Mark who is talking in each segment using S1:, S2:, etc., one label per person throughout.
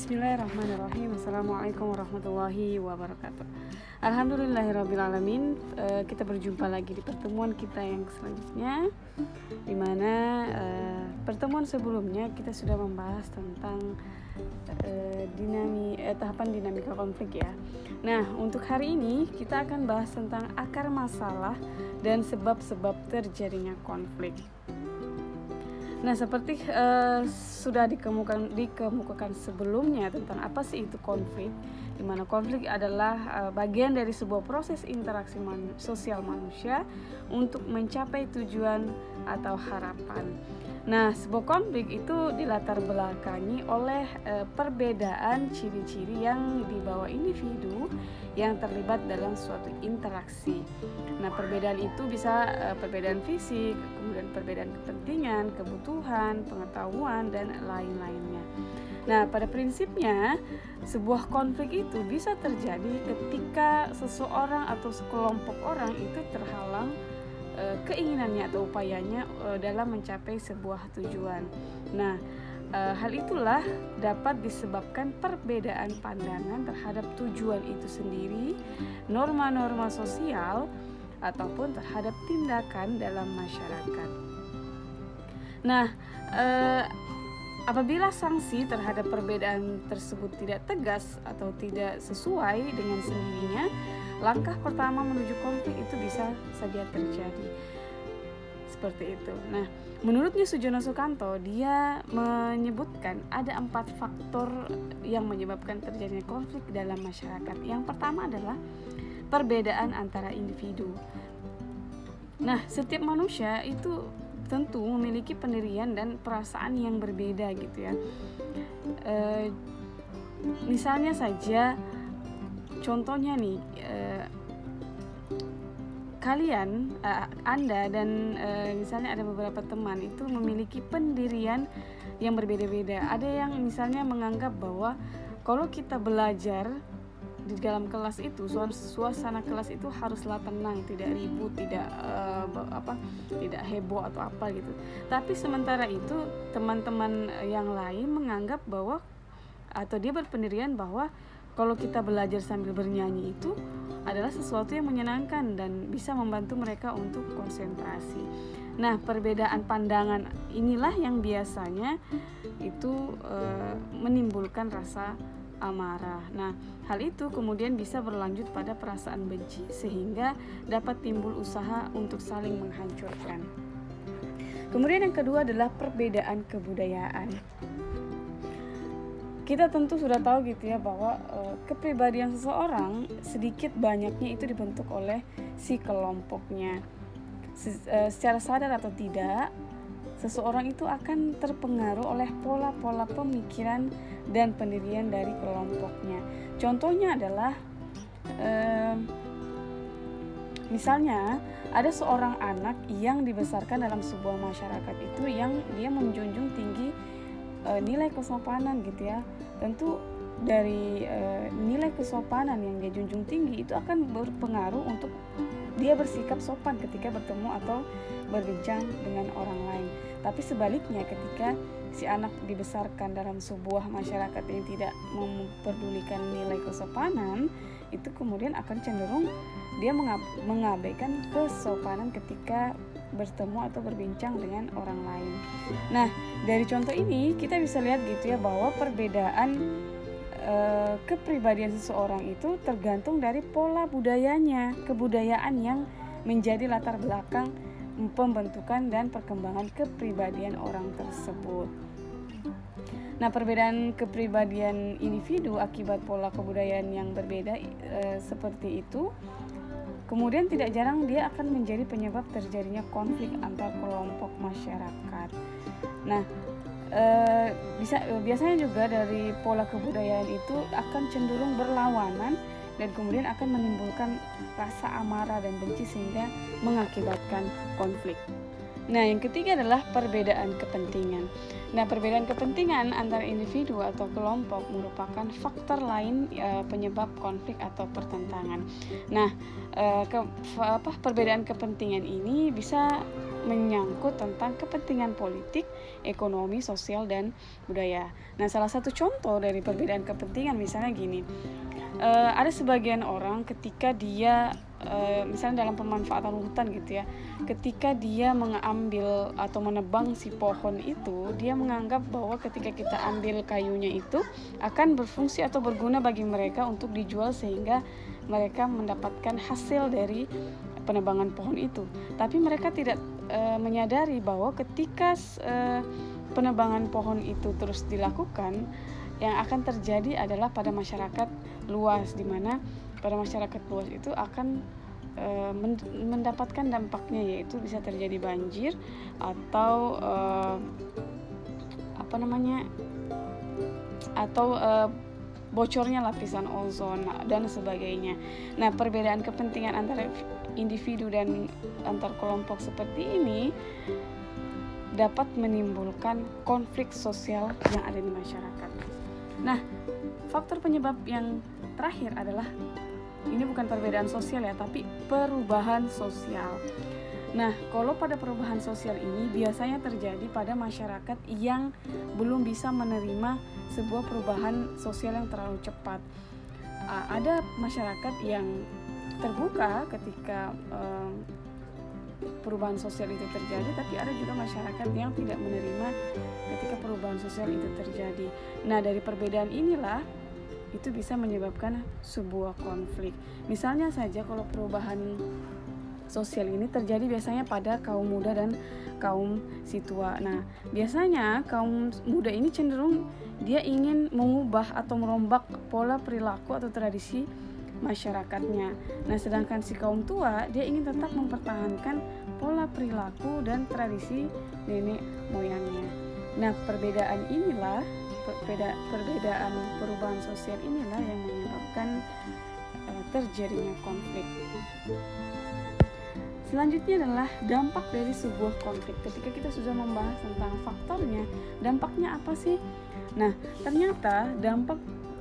S1: Bismillahirrahmanirrahim. Assalamualaikum warahmatullahi wabarakatuh. Alhamdulillahirrabbilalamin. Kita berjumpa lagi di pertemuan kita yang selanjutnya, dimana pertemuan sebelumnya kita sudah membahas tentang tahapan dinamika konflik ya. Nah, untuk hari ini kita akan bahas tentang akar masalah dan sebab-sebab terjadinya konflik. Nah, seperti sudah dikemukakan sebelumnya tentang apa sih itu konflik, di mana konflik adalah bagian dari sebuah proses interaksi sosial manusia untuk mencapai tujuan atau harapan. Nah, sebuah konflik itu dilatar belakangi oleh perbedaan ciri-ciri yang dibawa individu yang terlibat dalam suatu interaksi. Nah, perbedaan itu bisa perbedaan fisik, kemudian perbedaan kepentingan, kebutuhan, pengetahuan, dan lain-lainnya. Nah, pada prinsipnya sebuah konflik itu bisa terjadi ketika seseorang atau sekelompok orang itu terhalang keinginannya atau upayanya dalam mencapai sebuah tujuan. Nah, hal itulah dapat disebabkan perbedaan pandangan terhadap tujuan itu sendiri, norma-norma sosial, ataupun terhadap tindakan dalam masyarakat. Nah, apabila sanksi terhadap perbedaan tersebut tidak tegas atau tidak sesuai dengan sendirinya, langkah pertama menuju konflik itu bisa saja terjadi. Seperti itu. Nah, menurut Sujono Sukanto, dia menyebutkan ada 4 faktor yang menyebabkan terjadinya konflik dalam masyarakat. Yang pertama adalah perbedaan antara individu. Nah, setiap manusia itu tentu memiliki pendirian dan perasaan yang berbeda gitu ya. Misalnya saja, contohnya nih, kalian, Anda dan misalnya ada beberapa teman itu memiliki pendirian yang berbeda-beda. Ada yang misalnya menganggap bahwa kalau kita belajar di dalam kelas itu, suasana kelas itu haruslah tenang, tidak ribut, tidak heboh atau apa gitu. Tapi sementara itu teman-teman yang lain menganggap bahwa, atau dia berpendirian bahwa kalau kita belajar sambil bernyanyi itu adalah sesuatu yang menyenangkan dan bisa membantu mereka untuk konsentrasi. Nah, perbedaan pandangan inilah yang biasanya itu menimbulkan rasa amarah. Nah, hal itu kemudian bisa berlanjut pada perasaan benci sehingga dapat timbul usaha untuk saling menghancurkan. Kemudian yang kedua adalah perbedaan kebudayaan. Kita tentu sudah tahu gitu ya bahwa kepribadian seseorang sedikit banyaknya itu dibentuk oleh si kelompoknya. Secara sadar atau tidak, seseorang itu akan terpengaruh oleh pola-pola pemikiran dan pendirian dari kelompoknya. Contohnya adalah misalnya ada seorang anak yang dibesarkan dalam sebuah masyarakat itu yang dia menjunjung tinggi nilai kesopanan gitu ya. Tentu dari nilai kesopanan yang dia junjung tinggi itu akan berpengaruh untuk dia bersikap sopan ketika bertemu atau berbincang dengan orang lain. Tapi sebaliknya, ketika si anak dibesarkan dalam sebuah masyarakat yang tidak memperdulikan nilai kesopanan, itu kemudian akan cenderung dia mengabaikan kesopanan ketika bertemu atau berbincang dengan orang lain. Nah, dari contoh ini kita bisa lihat gitu ya bahwa perbedaan kepribadian seseorang itu tergantung dari pola budayanya, kebudayaan yang menjadi latar belakang pembentukan dan perkembangan kepribadian orang tersebut. Nah, perbedaan kepribadian individu akibat pola kebudayaan yang berbeda seperti itu, kemudian tidak jarang dia akan menjadi penyebab terjadinya konflik antar kelompok masyarakat. Nah, biasanya juga dari pola kebudayaan itu akan cenderung berlawanan dan kemudian akan menimbulkan rasa amarah dan benci sehingga mengakibatkan konflik. Nah, yang ketiga adalah perbedaan kepentingan. Nah, perbedaan kepentingan antara individu atau kelompok merupakan faktor lain penyebab konflik atau pertentangan. Nah, perbedaan kepentingan ini bisa menyangkut tentang kepentingan politik, ekonomi, sosial, dan budaya. Nah, salah satu contoh dari perbedaan kepentingan misalnya gini, ada sebagian orang ketika dia misalnya dalam pemanfaatan hutan gitu ya, ketika dia mengambil atau menebang si pohon itu, dia menganggap bahwa ketika kita ambil kayunya itu akan berfungsi atau berguna bagi mereka untuk dijual sehingga mereka mendapatkan hasil dari penebangan pohon itu. Tapi mereka tidak menyadari bahwa ketika penebangan pohon itu terus dilakukan, yang akan terjadi adalah pada masyarakat luas, di mana pada masyarakat luas itu akan mendapatkan dampaknya, yaitu bisa terjadi banjir atau bocornya lapisan ozon dan sebagainya. Nah, perbedaan kepentingan antara individu dan antar kelompok seperti ini dapat menimbulkan konflik sosial yang ada di masyarakat. Nah, faktor penyebab yang terakhir adalah, ini bukan perbedaan sosial ya, tapi perubahan sosial. Nah, kalau pada perubahan sosial ini biasanya terjadi pada masyarakat yang belum bisa menerima sebuah perubahan sosial yang terlalu cepat. Ada masyarakat yang terbuka ketika perubahan sosial itu terjadi, tapi ada juga masyarakat yang tidak menerima ketika perubahan sosial itu terjadi. Nah, dari perbedaan inilah itu bisa menyebabkan sebuah konflik. Misalnya saja kalau perubahan sosial ini terjadi biasanya pada kaum muda dan kaum si tua. Nah, biasanya kaum muda ini cenderung dia ingin mengubah atau merombak pola perilaku atau tradisi masyarakatnya. Nah, sedangkan si kaum tua dia ingin tetap mempertahankan pola perilaku dan tradisi nenek moyangnya. Nah, perbedaan perubahan sosial inilah yang menyebabkan terjadinya konflik. Selanjutnya adalah dampak dari sebuah konflik. Ketika kita sudah membahas tentang faktornya, dampaknya apa sih? Nah, ternyata dampak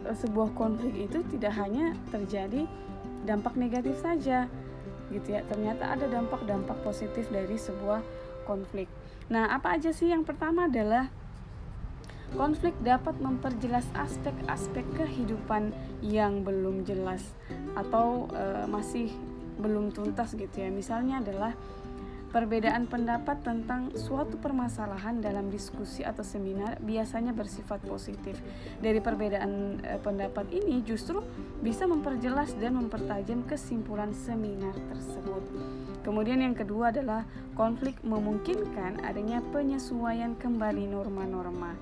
S1: sebuah konflik itu tidak hanya terjadi dampak negatif saja, gitu ya. Ternyata ada dampak-dampak positif dari sebuah konflik. Nah, apa aja sih? Yang pertama adalah konflik dapat memperjelas aspek-aspek kehidupan yang belum jelas atau masih belum tuntas gitu ya. Misalnya adalah perbedaan pendapat tentang suatu permasalahan dalam diskusi atau seminar biasanya bersifat positif. Dari perbedaan pendapat ini justru bisa memperjelas dan mempertajam kesimpulan seminar tersebut. Kemudian yang kedua adalah konflik memungkinkan adanya penyesuaian kembali norma-norma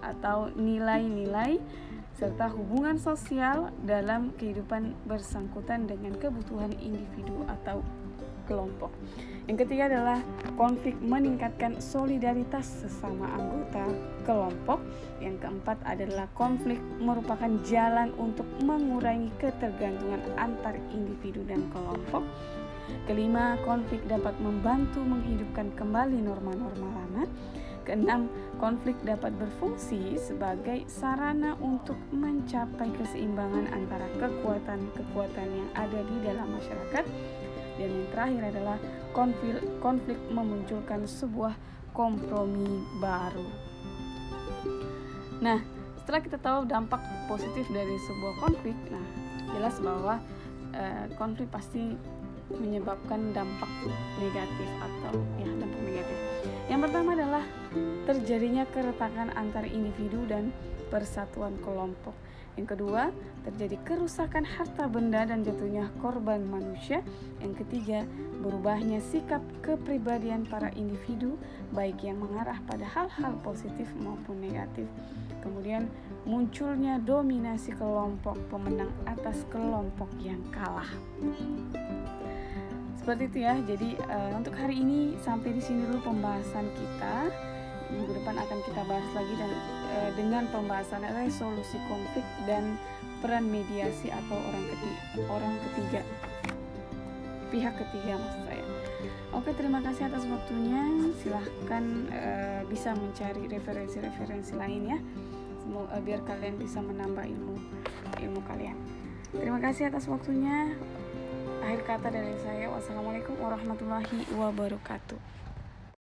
S1: atau nilai-nilai serta hubungan sosial dalam kehidupan bersangkutan dengan kebutuhan individu atau kelompok. Yang ketiga adalah konflik meningkatkan solidaritas sesama anggota kelompok. Yang keempat adalah konflik merupakan jalan untuk mengurangi ketergantungan antar individu dan kelompok. Kelima, konflik dapat membantu menghidupkan kembali norma-norma lama. Keenam, konflik dapat berfungsi sebagai sarana untuk mencapai keseimbangan antara kekuatan-kekuatan yang ada di dalam masyarakat. Dan yang terakhir adalah konflik memunculkan sebuah kompromi baru. Nah, setelah kita tahu dampak positif dari sebuah konflik, nah jelas bahwa konflik pasti menyebabkan dampak negatif atau dampak negatif. Yang pertama adalah terjadinya keretakan antar individu dan persatuan kelompok. Yang kedua, terjadi kerusakan harta benda dan jatuhnya korban manusia. Yang ketiga, berubahnya sikap kepribadian para individu baik yang mengarah pada hal-hal positif maupun negatif. Kemudian munculnya dominasi kelompok pemenang atas kelompok yang kalah. Seperti itu ya. Jadi untuk hari ini sampai di sini dulu pembahasan kita. Minggu depan akan kita bahas lagi dan dengan pembahasan resolusi konflik dan peran mediasi atau orang ketiga, pihak ketiga maksud saya. Oke, terima kasih atas waktunya. Silahkan bisa mencari referensi-referensi lain ya. Semoga biar kalian bisa menambah ilmu kalian. Terima kasih atas waktunya. Akhir kata dari saya, wassalamualaikum warahmatullahi wabarakatuh.